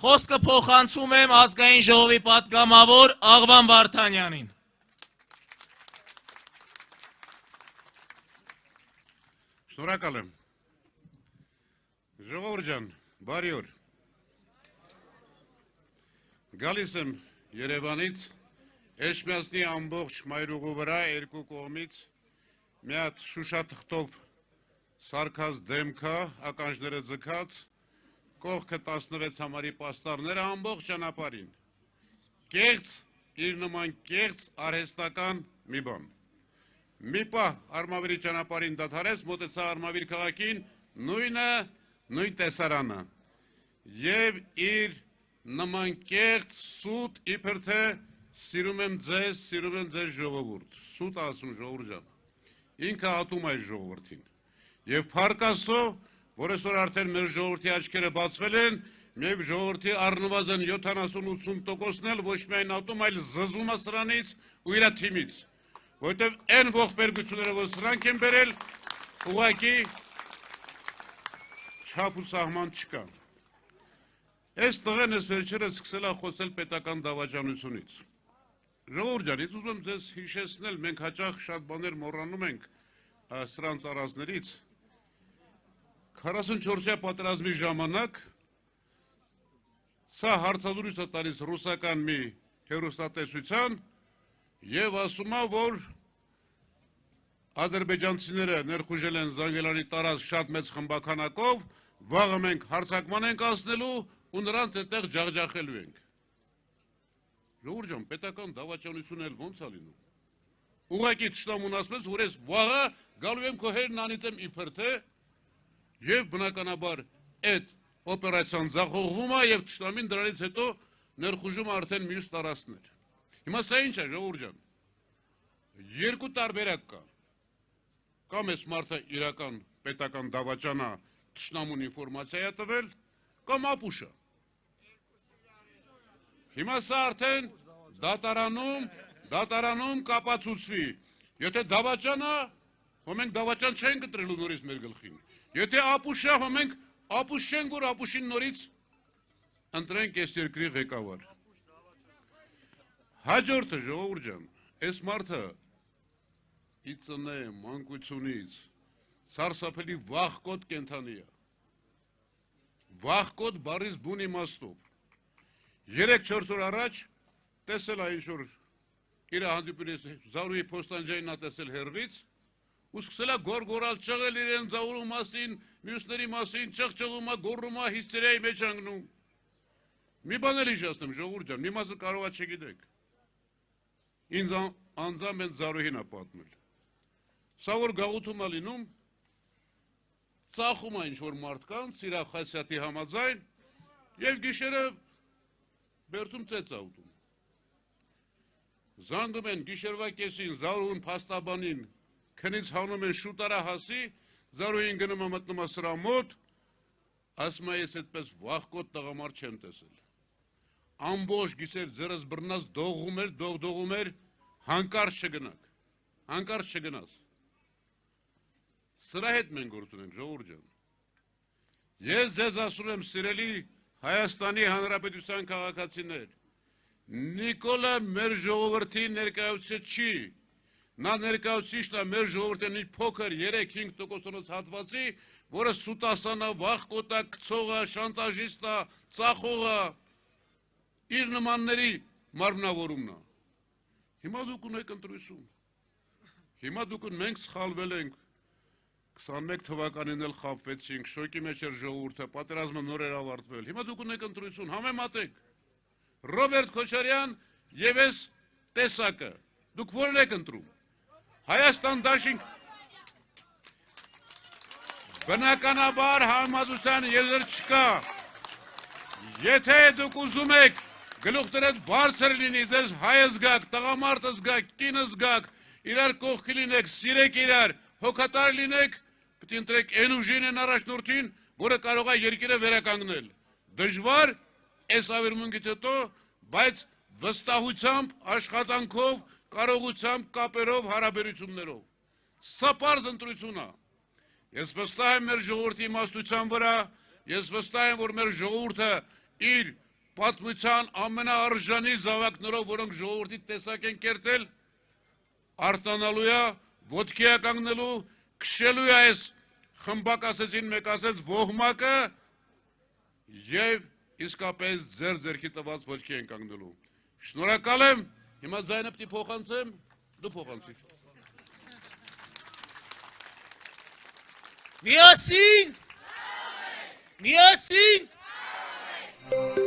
Խոսքը փոխանցում եմ ազգային ժողովի պատգամավոր Աղվան Վարդանյանին։ Շնորհակալ եմ։ Ժողովուրդ ջան, բարի օր։ Գալիս եմ Երևանից, Էջմիածնի ամբողջ մայրուղու վրա երկու կողմից մի հատ շուշաթղթով սարքած դեմքա, ականջները ձգած, կողքը 16 համարի պաստառները ամբողջ ճանապարհին։ Կեղծ, իր նման կեղծ արհեստական մի բան։ Մի պահ Արմավիրի ճանապարհին դադարեց, մոտեցա Արմավիր քաղաքին, նույն տեսարանը։ Եվ իր նման կեղծ, սուտ, իբր թե սիրում եմ ձեզ ժողովուրդ։ Սուտ ասում ժողովուրդ ջան։ Ինքը ատում այդ ժողովրդին։ Եվ փառք Աստծո, որ այսօր արդեն մեր ժողովրդի աչքերը բացվել են, եւ ժողովրդի առնվազն 70-80%-ն էլ ոչ միայն ատում, այլ զզվում է սրանից ու իր թիմից։ Որտեւ այն ողբերգությունները, որ սրանք են բերել, ուղղակի չափ ու սահման չկա։ Այս տղեն այս վերջերս սկսել է խոսել պետական դավաճանությունից։ Ժողովուրդ ջան, ես ուզում եմ ձեզ հիշեցնել, մենք հաճախ շատ բաներ մոռանում ենք սրանց առածներից։ 44-յա պատերազմի ժամանակ սա հարցազրույց է տալիս ռուսական մի հեռուստատեսության եւ ասում է, որ ադրբեջանցիները ներխուժել են Զանգելանի տարածք շատ մեծ խմբականակով, վաղը մենք հարձակման ենք անցնելու ու նրանց այդտեղ ջախջախելու ենք։ Ժողովուրդ ջան, պետական դավաճանությունն էլ ո՞նց է լինում։ Ուղղակի թշնամուն ասում, որ ես վաղը գալու եմ քո հերն անիծեմ իբր թե, եւ բնականաբար այդ օպերացիան ձախողվում է եւ թշնամին դրանից հետո ներխուժում է արդեն մյուս տարածքներ։ Հիմա սա ինչ է, ժողովուրդ ջան։ Երկու տարբերակ կա։ Կամ այս մարդը իրական պետական դավաճանա թշնամուն ինֆորմացիա է տվել, կամ ապուշը։ Հիմա սա արդեն դատարանում կապացուցվի։ Եթե դավաճանա, հո մենք դավաճան չենք կտրելու նորից մեր գլխին։ Եթե ապուշը, հո մենք ապուշ չենք, որ ապուշին նորից ընտրենք այս երկրի ղեկավար։ Հաջորդը, ժողովուրդ ջան, այս մարդը ի ծնե մանկությունից սարսափելի վախկոտ կենդանի է։ Վախկոտ բառից բուն իմաստով։ 3-4 օր առաջ տեսել է ինչ-որ իր հանդիպումից Զարուհի Փոստանջյանին է տեսել հեռվից ու սկսել է գորգորալ, ճղել իրեն Զարուհու մասին, մյուսների մասին, ճղճղում է, գոռում է, հիստերիայի մեջ անգնում։ Մի բան էլ հիշեցնեմ, ժողովուրդ ջան, մի մասը կարող է չգիտեք։ Ինձ անձամբ են Զարուհին է պատմել։ Սա որ գաղութում է լինում, ծախում է ինչ-որ մարդկանց, իր խասյաթի համաձայն, եւ գիշերը բերդում ծեծ է ուտում։ Զանգում են գիշերվա կեսին Զարուհուն փաստաբանին, քնից հանում են շուտարա հասի, Զարուհին գնում է մտնում է սրա մոտ, ասում է ես այդպես վախկոտ տղամարդ չեմ տեսել։ Ամբողջ գիշեր ձեռս բռնած դողդողում էր, հանկարծ չգնաս։ Սրա հետ մենք գործ ունենք, ժողովուրդ ջան։ Ես ձեզ ասում եմ, սիրելի Հայաստանի Հանրապետության քաղաքացիներ, Նիկոլը մեր ժողովրդի ներկայացուցիչ չի, նա ներկայացուցիչն է մեր ժողովրդի մի փոքր 3-5% հատվածի, որը սուտասանա, վախկոտա, կցողա, շանտաժիստա, ծախողա, իր նմանների մարմնավորումն է։ Հիմա դուք ունեք ընտրություն։ Հիմա դուք մենք սխալվել ենք 21 թվականին էլ խաբվեցինք, շոկի մեջ էր ժողովուրդը, պատերազմը նոր էր ավարտվել։ Հիմա դուք ունեք ընտրություն, համեմատեք։ Ռոբերտ Քոչարյան եւ այս տեսակը։ Դուք որն եք ընտրում։ Հայաստան դաշինք։ Բնականաբար համեմատության եզր չկա։ Եթե դուք ուզում եք գլուխներդ բարձր լինի, ձեզ հայ զգաք, տղամարդ զգաք, կին զգաք, իրար կողքի լինեք, սիրեք իրար, հոգատար լինեք, պետք է ընտրեք այն ուժին են առաջնորդին, որը կարող է երկիրը վերականգնել։ Դժվար այս ավերմունքից հետո, բայց վստահությամբ, աշխատանքով, կարողությամբ, կապերով, հարաբերություններով։ Սա պարզ ընտրություն է։ Ես վստահ եմ մեր ժողովրդի իմաստության վրա, ես վստահ եմ, որ մեր ժողովուրդը իր պատմության ամենաարժանի զավակներով, որոնք ժողովրդի տեսակ են կերտել, արտանալու է, ոտքի է կանգնելու, քշելու է այս խմբակ ասեցին, մեկ ասեց ոհմակը եւ իսկապես ձեր ձերքի տված ոտքի են կանգնելու։ Շնորհակալ եմ, հիմա ձայնը պիտի փոխանցեմ, դու փոխանցիր։ Միասին! Միասին!